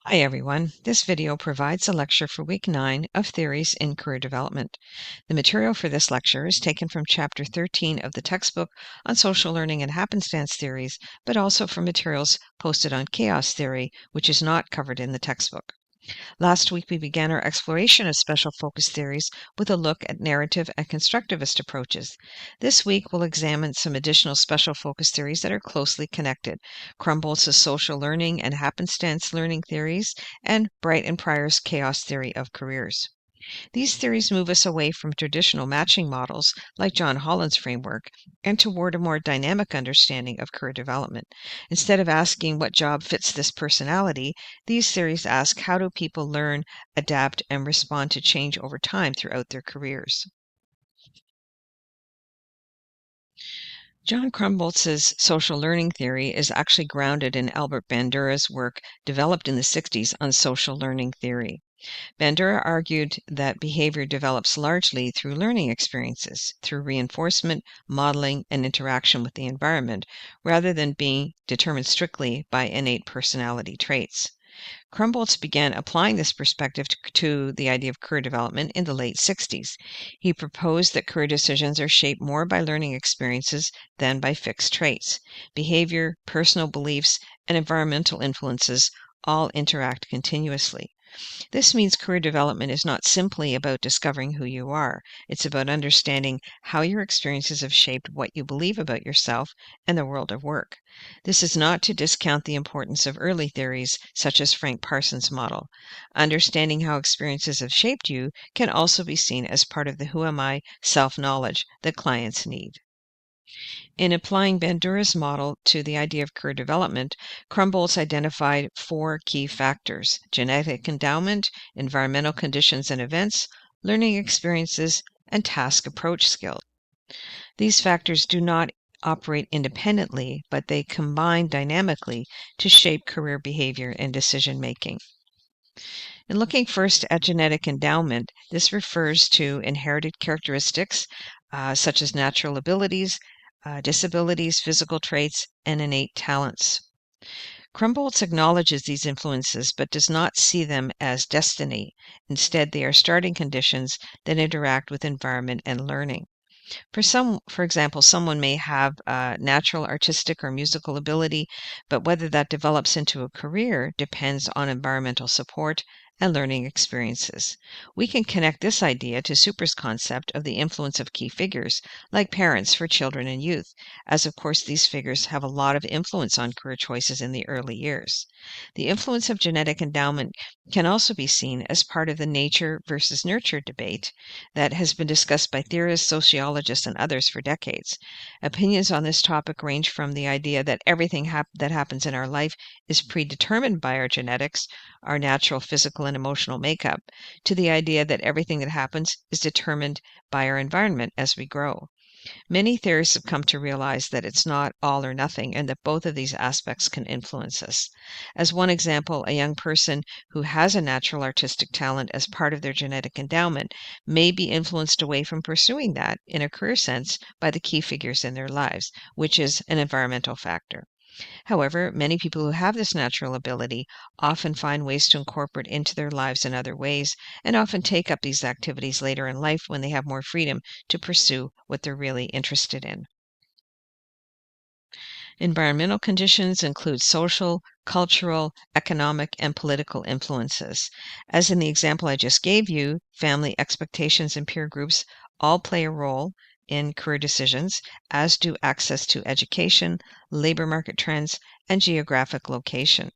Hi everyone. This video provides a lecture for week 9 of Theories in Career Development. The material for this lecture is taken from chapter 13 of the textbook on social learning and happenstance theories, but also from materials posted on chaos theory, which is not covered in the textbook. Last week we began our exploration of special focus theories with a look at narrative and constructivist approaches. This week we'll examine some additional special focus theories that are closely connected: Krumbolz's social learning and happenstance learning theories, and Bright and Pryor's chaos theory of careers. These theories move us away from traditional matching models like John Holland's framework and toward a more dynamic understanding of career development. Instead of asking what job fits this personality, these theories ask, how do people learn, adapt, and respond to change over time throughout their careers? John Krumbolz's social learning theory is actually grounded in Albert Bandura's work developed in the 60s on social learning theory. Bandura argued that behavior develops largely through learning experiences, through reinforcement, modeling, and interaction with the environment, rather than being determined strictly by innate personality traits. Krumbolz began applying this perspective to the idea of career development in the late 60s. He proposed that career decisions are shaped more by learning experiences than by fixed traits. Behavior, personal beliefs, and environmental influences all interact continuously. This means career development is not simply about discovering who you are. It's about understanding how your experiences have shaped what you believe about yourself and the world of work. This is not to discount the importance of early theories, such as Frank Parsons' model. Understanding how experiences have shaped you can also be seen as part of the who am I self-knowledge that clients need. In applying Bandura's model to the idea of career development, Krumbolz identified 4 key factors: genetic endowment, environmental conditions and events, learning experiences, and task approach skills. These factors do not operate independently, but they combine dynamically to shape career behavior and decision making. In looking first at genetic endowment, this refers to inherited characteristics such as natural abilities, disabilities, physical traits, and innate talents. Krumbolz acknowledges these influences but does not see them as destiny. Instead, they are starting conditions that interact with environment and learning. For example, someone may have natural artistic or musical ability, but whether that develops into a career depends on environmental support and learning experiences. We can connect this idea to Super's concept of the influence of key figures, like parents for children and youth, as of course these figures have a lot of influence on career choices in the early years. The influence of genetic endowment can also be seen as part of the nature versus nurture debate that has been discussed by theorists, sociologists, and others for decades. Opinions on this topic range from the idea that everything that happens in our life is predetermined by our genetics, our natural physical and emotional makeup, to the idea that everything that happens is determined by our environment as we grow. Many theorists have come to realize that it's not all or nothing, and that both of these aspects can influence us. As one example, a young person who has a natural artistic talent as part of their genetic endowment may be influenced away from pursuing that in a career sense by the key figures in their lives, which is an environmental factor. However, many people who have this natural ability often find ways to incorporate into their lives in other ways, and often take up these activities later in life when they have more freedom to pursue what they're really interested in. Environmental conditions include social, cultural, economic, and political influences. As in the example I just gave you, family expectations and peer groups all play a role in career decisions, as do access to education, labor market trends, and geographic location.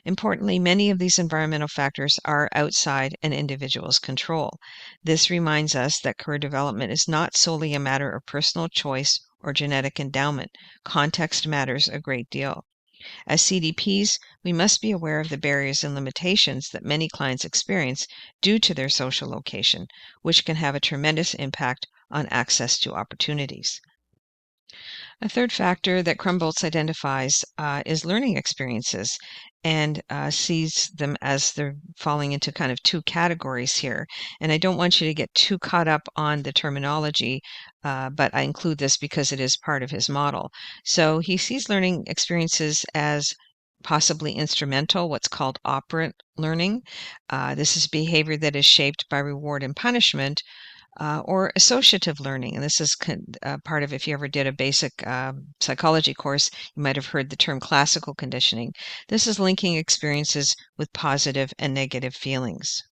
Importantly, many of these environmental factors are outside an individual's control. This reminds us that career development is not solely a matter of personal choice or genetic endowment. Context matters a great deal. As CDPs, we must be aware of the barriers and limitations that many clients experience due to their social location, which can have a tremendous impact on access to opportunities. A third factor that Krumbolz identifies is learning experiences, and sees them as they're falling into kind of 2 categories here. And I don't want you to get too caught up on the terminology, but I include this because it is part of his model. So he sees learning experiences as possibly instrumental, what's called operant learning. This is behavior that is shaped by reward and punishment, or associative learning. And this is part of, if you ever did a basic psychology course, you might have heard the term classical conditioning. This is linking experiences with positive and negative feelings.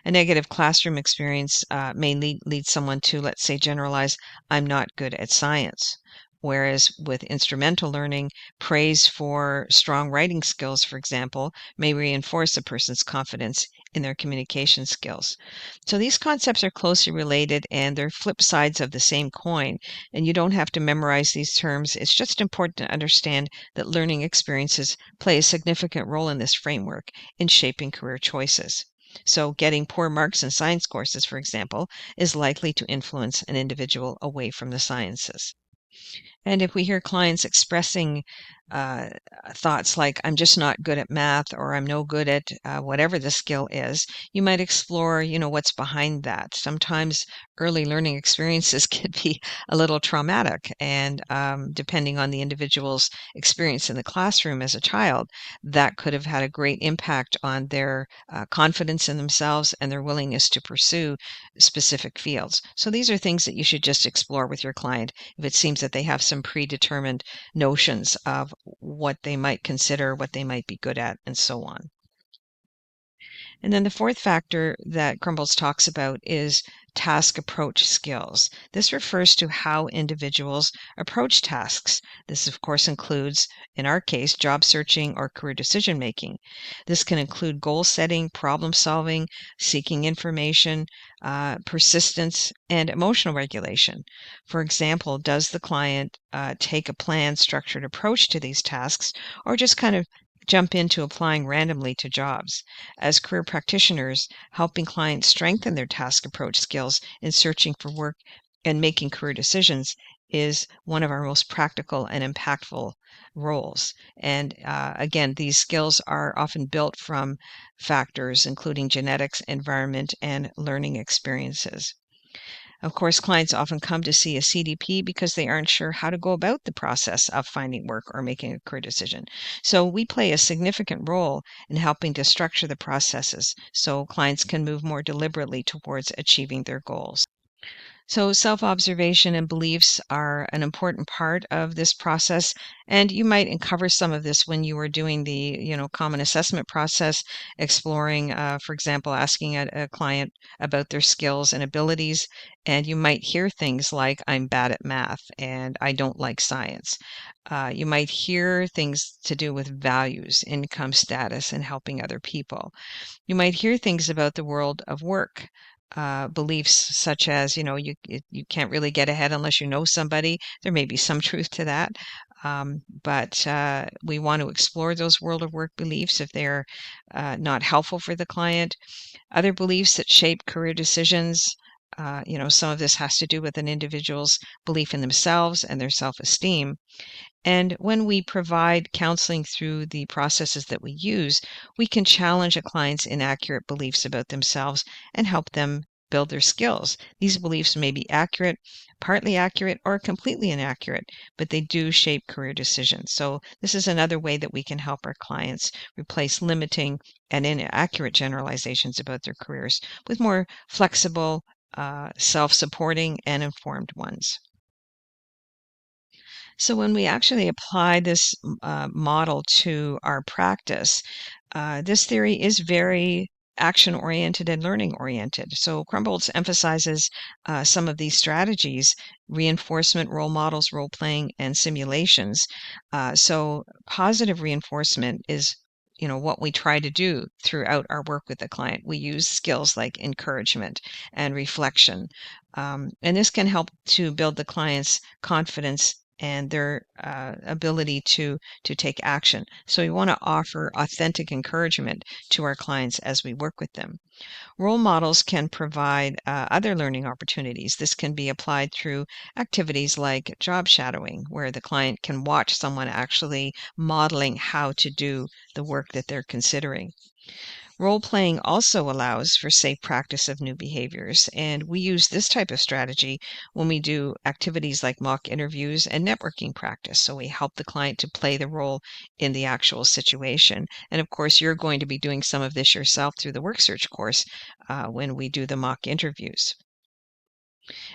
A negative classroom experience may lead someone to, let's say, generalize, I'm not good at science. Whereas with instrumental learning, praise for strong writing skills, for example, may reinforce a person's confidence in their communication skills. So these concepts are closely related and they're flip sides of the same coin. And you don't have to memorize these terms. It's just important to understand that learning experiences play a significant role in this framework in shaping career choices. So, getting poor marks in science courses, for example, is likely to influence an individual away from the sciences. And if we hear clients expressing uh, thoughts like, I'm just not good at math, or I'm no good at whatever the skill is, you might explore, what's behind that. Sometimes early learning experiences can be a little traumatic. And depending on the individual's experience in the classroom as a child, that could have had a great impact on their confidence in themselves and their willingness to pursue specific fields. So these are things that you should just explore with your client if it seems that they have some predetermined notions of what they might consider, what they might be good at, and so on. And then the fourth factor that Crumbles talks about is task approach skills. This refers to how individuals approach tasks. This, of course, includes, in our case, job searching or career decision making. This can include goal setting, problem solving, seeking information, persistence, and emotional regulation. For example, does the client take a planned, structured approach to these tasks, or just kind of jump into applying randomly to jobs? As career practitioners, helping clients strengthen their task approach skills in searching for work and making career decisions is one of our most practical and impactful roles. And again, these skills are often built from factors including genetics, environment, and learning experiences. Of course, clients often come to see a CDP because they aren't sure how to go about the process of finding work or making a career decision. So we play a significant role in helping to structure the processes so clients can move more deliberately towards achieving their goals. So, self observation and beliefs are an important part of this process. And you might uncover some of this when you are doing the common assessment process, exploring, for example, asking a client about their skills and abilities. And you might hear things like, I'm bad at math and I don't like science. You might hear things to do with values, income status, and helping other people. You might hear things about the world of work, beliefs such as, you can't really get ahead unless you know somebody. There may be some truth to that, but we want to explore those world of work beliefs if they're not helpful for the client. Other beliefs that shape career decisions. Some of this has to do with an individual's belief in themselves and their self-esteem. And when we provide counseling through the processes that we use, we can challenge a client's inaccurate beliefs about themselves and help them build their skills. These beliefs may be accurate, partly accurate, or completely inaccurate, but they do shape career decisions. So, this is another way that we can help our clients replace limiting and inaccurate generalizations about their careers with more flexible, self supporting, and informed ones. So when we actually apply this model to our practice, this theory is very action oriented and learning oriented. So Crumbolts emphasizes some of these strategies: reinforcement, role models, role playing, and simulations. So positive reinforcement is what we try to do throughout our work with the client. We use skills like encouragement and reflection, and this can help to build the client's confidence and their ability to take action. So we want to offer authentic encouragement to our clients as we work with them. Role models can provide other learning opportunities. This can be applied through activities like job shadowing, where the client can watch someone actually modeling how to do the work that they're considering. Role playing also allows for safe practice of new behaviors, and we use this type of strategy when we do activities like mock interviews and networking practice. So we help the client to play the role in the actual situation. And of course, you're going to be doing some of this yourself through the WorkSearch course when we do the mock interviews.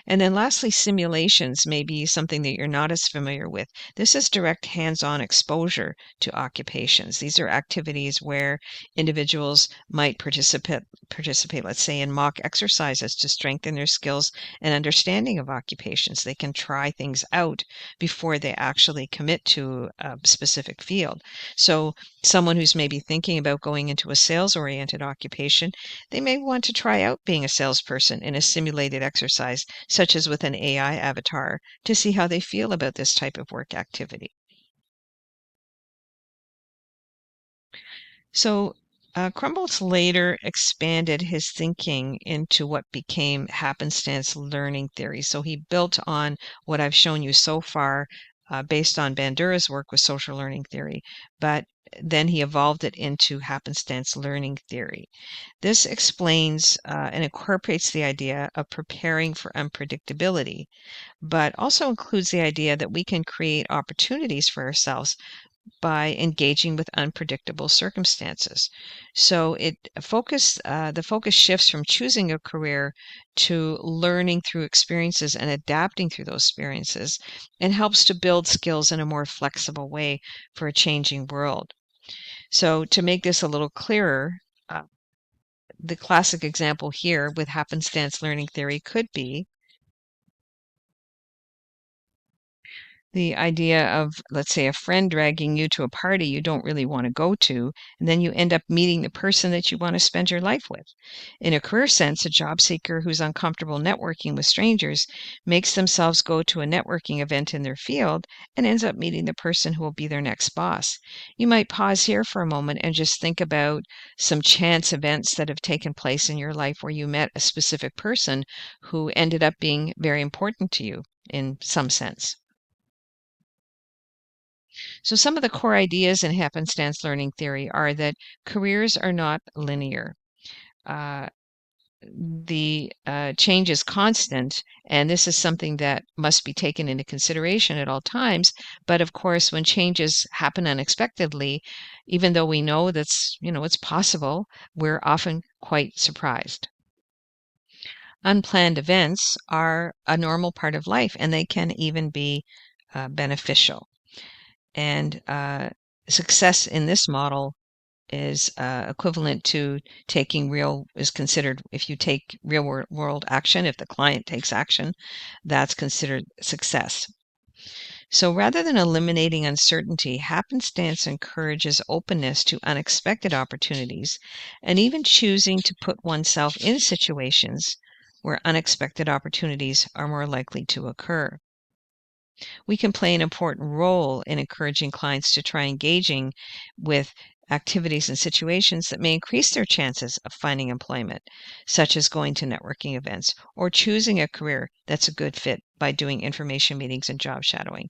And then lastly, simulations may be something that you're not as familiar with. This is direct hands-on exposure to occupations. These are activities where individuals might participate, let's say, in mock exercises to strengthen their skills and understanding of occupations. They can try things out before they actually commit to a specific field. So someone who's maybe thinking about going into a sales-oriented occupation, they may want to try out being a salesperson in a simulated exercise such as with an AI avatar, to see how they feel about this type of work activity. So, Crumboltz later expanded his thinking into what became happenstance learning theory. So he built on what I've shown you so far, based on Bandura's work with social learning theory, but then he evolved it into happenstance learning theory. This explains and incorporates the idea of preparing for unpredictability, but also includes the idea that we can create opportunities for ourselves by engaging with unpredictable circumstances. So the focus shifts from choosing a career to learning through experiences and adapting through those experiences, and helps to build skills in a more flexible way for a changing world. So to make this a little clearer, uh, the classic example here with happenstance learning theory could be the idea of, let's say, a friend dragging you to a party you don't really want to go to, and then you end up meeting the person that you want to spend your life with. In a career sense, a job seeker who's uncomfortable networking with strangers makes themselves go to a networking event in their field and ends up meeting the person who will be their next boss. You might pause here for a moment and just think about some chance events that have taken place in your life where you met a specific person who ended up being very important to you in some sense. So, some of the core ideas in happenstance learning theory are that careers are not linear. Uh, the change is constant, and this is something that must be taken into consideration at all times. But of course, when changes happen unexpectedly, even though we know it's possible, we're often quite surprised. Unplanned events are a normal part of life, and they can even be beneficial. And success in this model is equivalent to is considered, if you take world action, if the client takes action, that's considered success. So rather than eliminating uncertainty, happenstance encourages openness to unexpected opportunities and even choosing to put oneself in situations where unexpected opportunities are more likely to occur. We can play an important role in encouraging clients to try engaging with activities and situations that may increase their chances of finding employment, such as going to networking events or choosing a career that's a good fit by doing information meetings and job shadowing.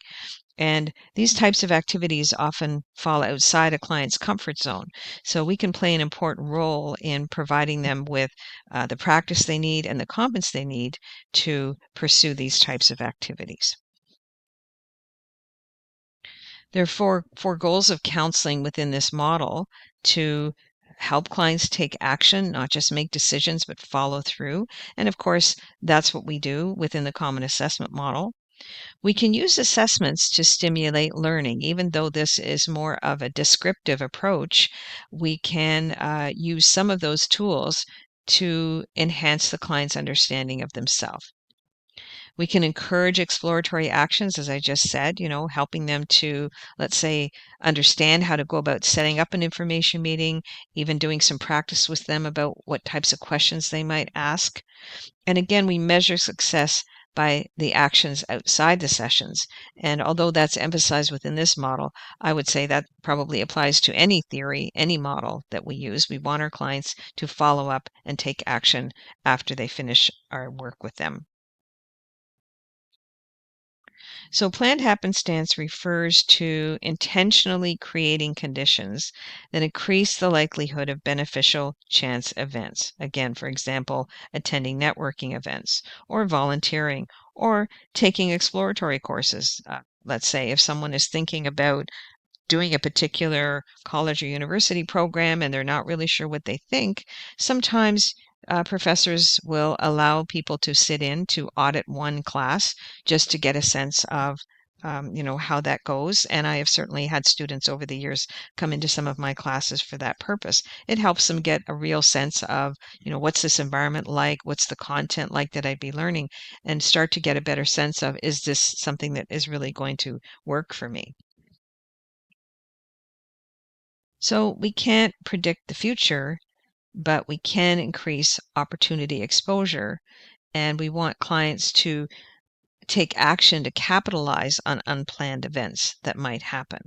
And these types of activities often fall outside a client's comfort zone. So we can play an important role in providing them with the practice they need and the confidence they need to pursue these types of activities. There are four goals of counseling within this model: to help clients take action, not just make decisions, but follow through. And of course, that's what we do within the common assessment model. We can use assessments to stimulate learning. Even though this is more of a descriptive approach, we can use some of those tools to enhance the client's understanding of themselves. We can encourage exploratory actions, as I just said, helping them to, let's say, understand how to go about setting up an information meeting, even doing some practice with them about what types of questions they might ask. And again, we measure success by the actions outside the sessions. And although that's emphasized within this model, I would say that probably applies to any theory, any model that we use. We want our clients to follow up and take action after they finish our work with them. So planned happenstance refers to intentionally creating conditions that increase the likelihood of beneficial chance events. Again, for example, attending networking events or volunteering or taking exploratory courses. Let's say if someone is thinking about doing a particular college or university program and they're not really sure what they think, sometimes professors will allow people to sit in to audit one class just to get a sense of how that goes. And I have certainly had students over the years come into some of my classes for that purpose. It helps them get a real sense of, what's this environment like? What's the content like that I'd be learning? And start to get a better sense of, is this something that is really going to work for me? So we can't predict the future, but we can increase opportunity exposure. And we want clients to take action to capitalize on unplanned events that might happen.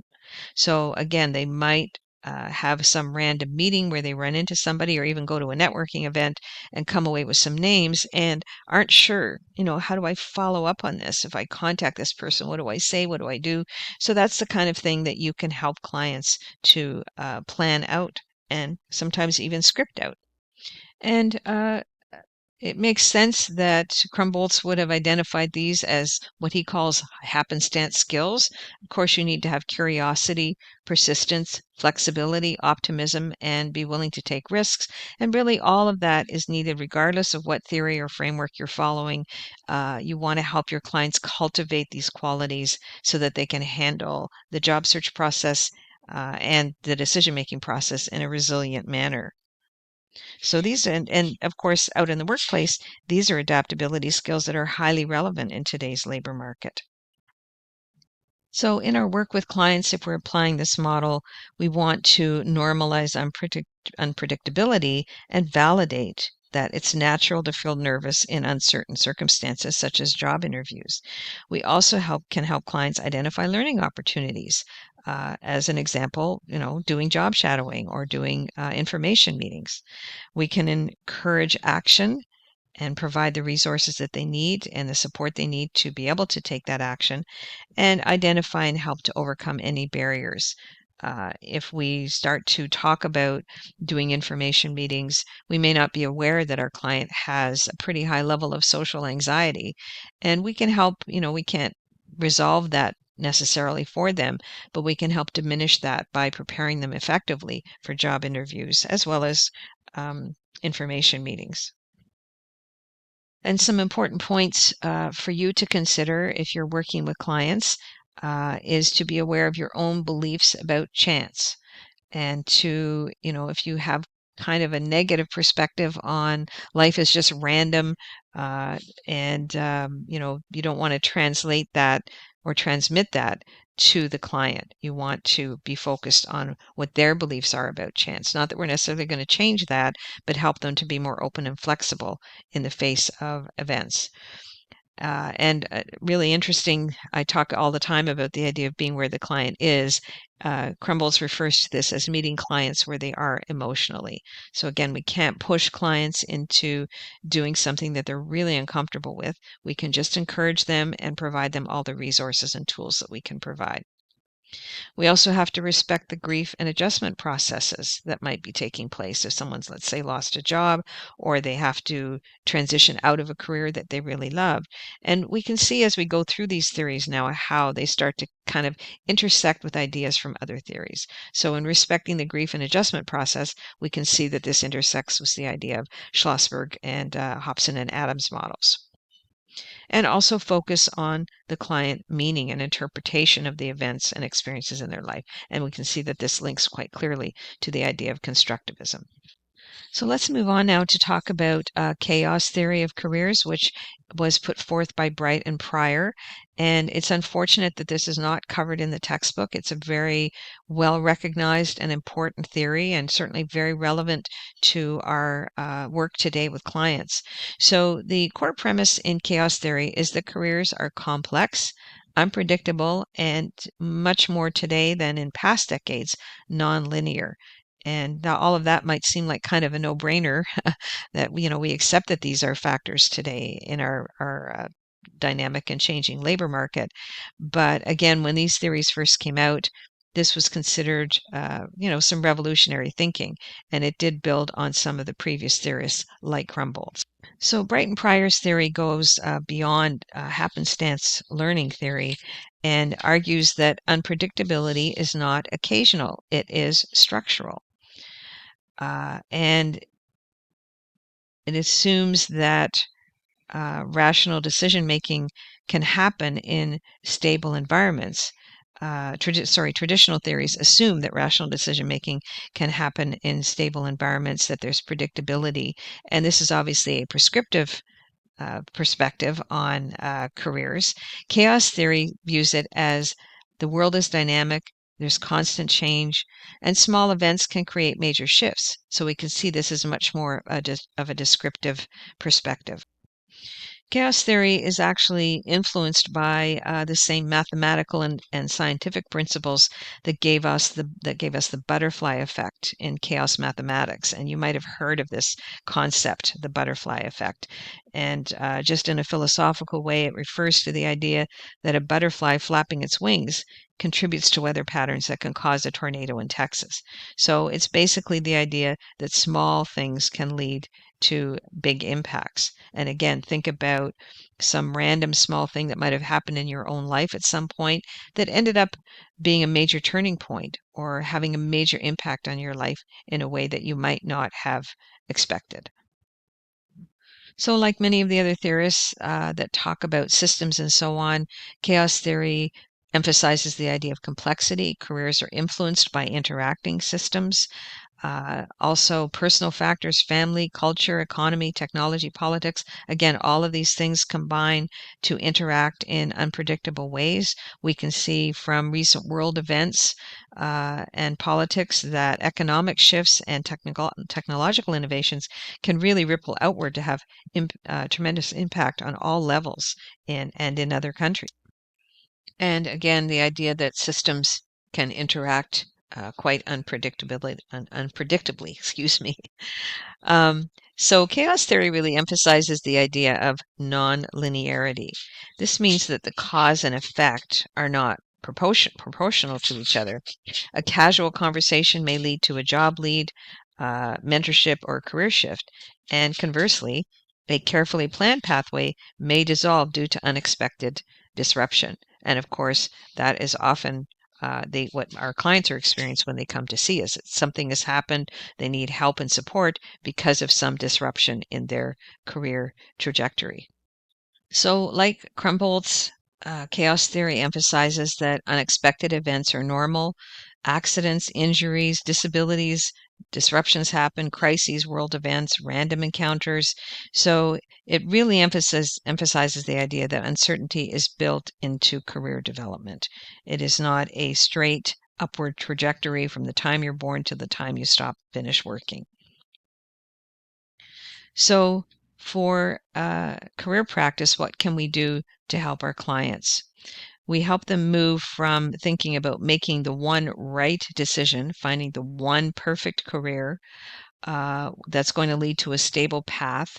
So again, they might have some random meeting where they run into somebody or even go to a networking event and come away with some names and aren't sure, how do I follow up on this? If I contact this person, what do I say? What do I do? So that's the kind of thing that you can help clients to plan out and sometimes even script out. And it makes sense that Krumboltz would have identified these as what he calls happenstance skills. Of course, you need to have curiosity, persistence, flexibility, optimism, and be willing to take risks. And really, all of that is needed regardless of what theory or framework you're following. You want to help your clients cultivate these qualities so that they can handle the job search process and the decision making process in a resilient manner. So these, and of course, out in the workplace, these are adaptability skills that are highly relevant in today's labor market. So in our work with clients, if we're applying this model, we want to normalize unpredictability and validate that it's natural to feel nervous in uncertain circumstances, such as job interviews. We also can help clients identify learning opportunities. As an example, doing job shadowing or doing information meetings. We can encourage action and provide the resources that they need and the support they need to be able to take that action and identify and help to overcome any barriers. If we start to talk about doing information meetings, we may not be aware that our client has a pretty high level of social anxiety, and we can help, we can't resolve that necessarily for them, but we can help diminish that by preparing them effectively for job interviews as well as information meetings. And some important points for you to consider if you're working with clients is to be aware of your own beliefs about chance and to, if you have kind of a negative perspective on life is just random, uh, and, you don't want to translate that or transmit that to the client. You want to be focused on what their beliefs are about chance. Not that we're necessarily going to change that, but help them to be more open and flexible in the face of events. And really interesting, I talk all the time about the idea of being where the client is. Crumbles refers to this as meeting clients where they are emotionally. So again, we can't push clients into doing something that they're really uncomfortable with. We can just encourage them and provide them all the resources and tools that we can provide. We also have to respect the grief and adjustment processes that might be taking place if someone's, let's say, lost a job or they have to transition out of a career that they really loved. And we can see as we go through these theories now how they start to kind of intersect with ideas from other theories. So, in respecting the grief and adjustment process, we can see that this intersects with the idea of Schlossberg and Hobson and Adams models, and also focus on the client meaning and interpretation of the events and experiences in their life. And we can see that this links quite clearly to the idea of constructivism. So let's move on now to talk about chaos theory of careers, which was put forth by Bright and Pryor. And it's unfortunate that this is not covered in the textbook. It's a very well recognized and important theory, and certainly very relevant to our work today with clients. So, the core premise in chaos theory is that careers are complex, unpredictable, and much more today than in past decades, nonlinear. And now all of that might seem like kind of a no-brainer that we accept that these are factors today in our dynamic and changing labor market. But again, when these theories first came out, this was considered, some revolutionary thinking, and it did build on some of the previous theorists like Krumboltz. So Brighton Pryor's theory goes beyond happenstance learning theory and argues that unpredictability is not occasional, it is structural. And it assumes that rational decision making can happen in stable environments. Traditional theories assume that rational decision making can happen in stable environments, that there's predictability. And this is obviously a prescriptive perspective on careers. Chaos theory views it as the world is dynamic, there's constant change, and small events can create major shifts. So we can see this as much more of a descriptive perspective. Chaos theory is actually influenced by the same mathematical and scientific principles that gave us the butterfly effect in chaos mathematics. And you might have heard of this concept, the butterfly effect. And just in a philosophical way, it refers to the idea that a butterfly flapping its wings contributes to weather patterns that can cause a tornado in Texas. So it's basically the idea that small things can lead to big impacts. And again, think about some random small thing that might have happened in your own life at some point that ended up being a major turning point or having a major impact on your life in a way that you might not have expected. So, like many of the other theorists that talk about systems and so on, chaos theory emphasizes the idea of complexity. Careers are influenced by interacting systems. Also, personal factors, family, culture, economy, technology, politics. Again, all of these things combine to interact in unpredictable ways. We can see from recent world events and politics that economic shifts and technological innovations can really ripple outward to have tremendous impact on all levels and in other countries. And again, the idea that systems can interact quite unpredictably, excuse me. So chaos theory really emphasizes the idea of non-linearity. This means that the cause and effect are not proportional to each other. A casual conversation may lead to a job lead, mentorship, or career shift. And conversely, a carefully planned pathway may dissolve due to unexpected disruption. And of course, that is often what our clients are experiencing when they come to see us. Something has happened, they need help and support because of some disruption in their career trajectory. So, like Krumboltz, chaos theory emphasizes that unexpected events are normal. Accidents, injuries, disabilities, disruptions happen, crises, world events, random encounters. So it really emphasizes the idea that uncertainty is built into career development. It is not a straight upward trajectory from the time you're born to the time you finish working. So for career practice, what can we do to help our clients? We help them move from thinking about making the one right decision, finding the one perfect career that's going to lead to a stable path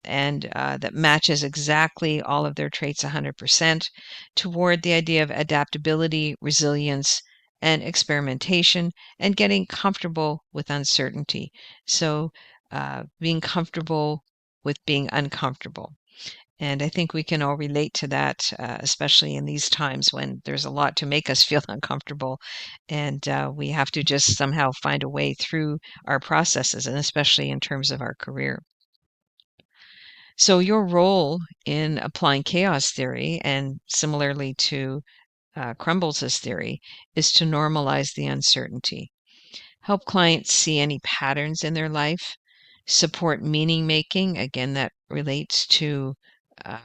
and that matches exactly all of their traits 100%, toward the idea of adaptability, resilience, and experimentation, and getting comfortable with uncertainty. So, being comfortable with being uncomfortable. And I think we can all relate to that, especially in these times when there's a lot to make us feel uncomfortable. And we have to just somehow find a way through our processes, and especially in terms of our career. So, your role in applying chaos theory, and similarly to Krumboltz's theory, is to normalize the uncertainty, help clients see any patterns in their life, support meaning making. Again, that relates to uh,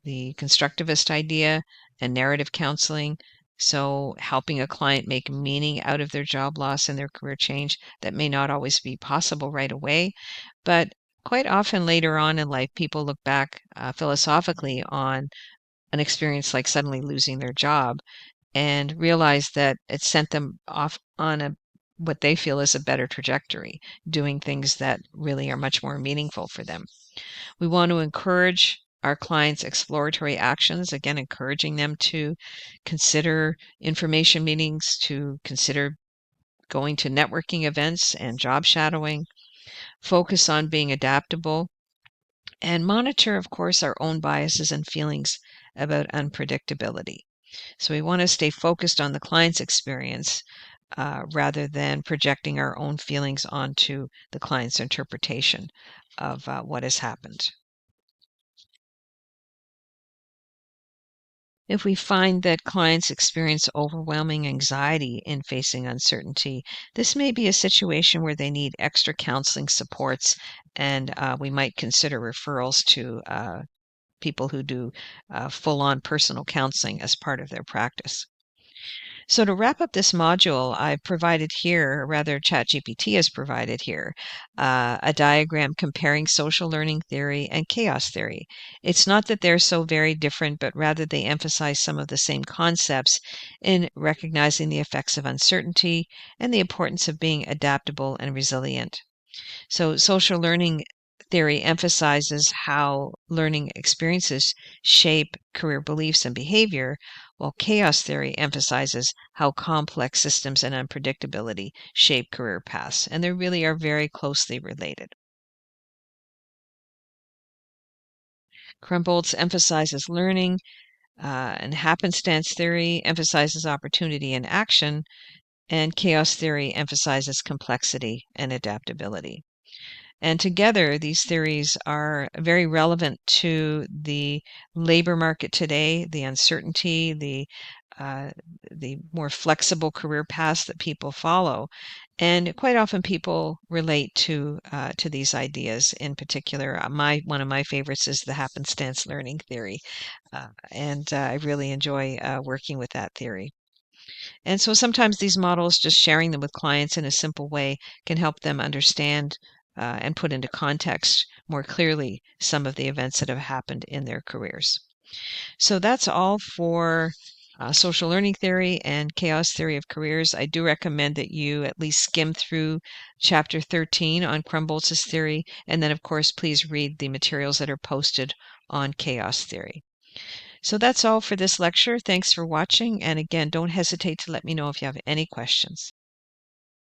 the constructivist idea and narrative counseling. So, helping a client make meaning out of their job loss and their career change that may not always be possible right away. But quite often later on in life, people look back philosophically on an experience like suddenly losing their job and realize that it sent them off on what they feel is a better trajectory, doing things that really are much more meaningful for them. We want to encourage our clients' exploratory actions, again, encouraging them to consider information meetings, to consider going to networking events and job shadowing, focus on being adaptable, and monitor, of course, our own biases and feelings about unpredictability. So we want to stay focused on the client's experience rather than projecting our own feelings onto the client's interpretation of what has happened. If we find that clients experience overwhelming anxiety in facing uncertainty, this may be a situation where they need extra counseling supports, and we might consider referrals to people who do full on personal counseling as part of their practice. So to wrap up this module, I've provided here, or rather ChatGPT has provided here, a diagram comparing social learning theory and chaos theory. It's not that they're so very different, but rather they emphasize some of the same concepts in recognizing the effects of uncertainty and the importance of being adaptable and resilient. So social learning theory emphasizes how learning experiences shape career beliefs and behavior, while chaos theory emphasizes how complex systems and unpredictability shape career paths. And they really are very closely related. Krumboltz emphasizes learning, and happenstance theory emphasizes opportunity and action, and chaos theory emphasizes complexity and adaptability. And together, these theories are very relevant to the labor market today, the uncertainty, uh, the more flexible career paths that people follow. And quite often people relate to these ideas. In particular, one of my favorites is the happenstance learning theory. And I really enjoy working with that theory. And so sometimes these models, just sharing them with clients in a simple way, can help them understand and put into context more clearly some of the events that have happened in their careers. So that's all for social learning theory and chaos theory of careers. I do recommend that you at least skim through chapter 13 on Krumboltz's theory, and then, of course, please read the materials that are posted on chaos theory. So that's all for this lecture. Thanks for watching. And again, don't hesitate to let me know if you have any questions.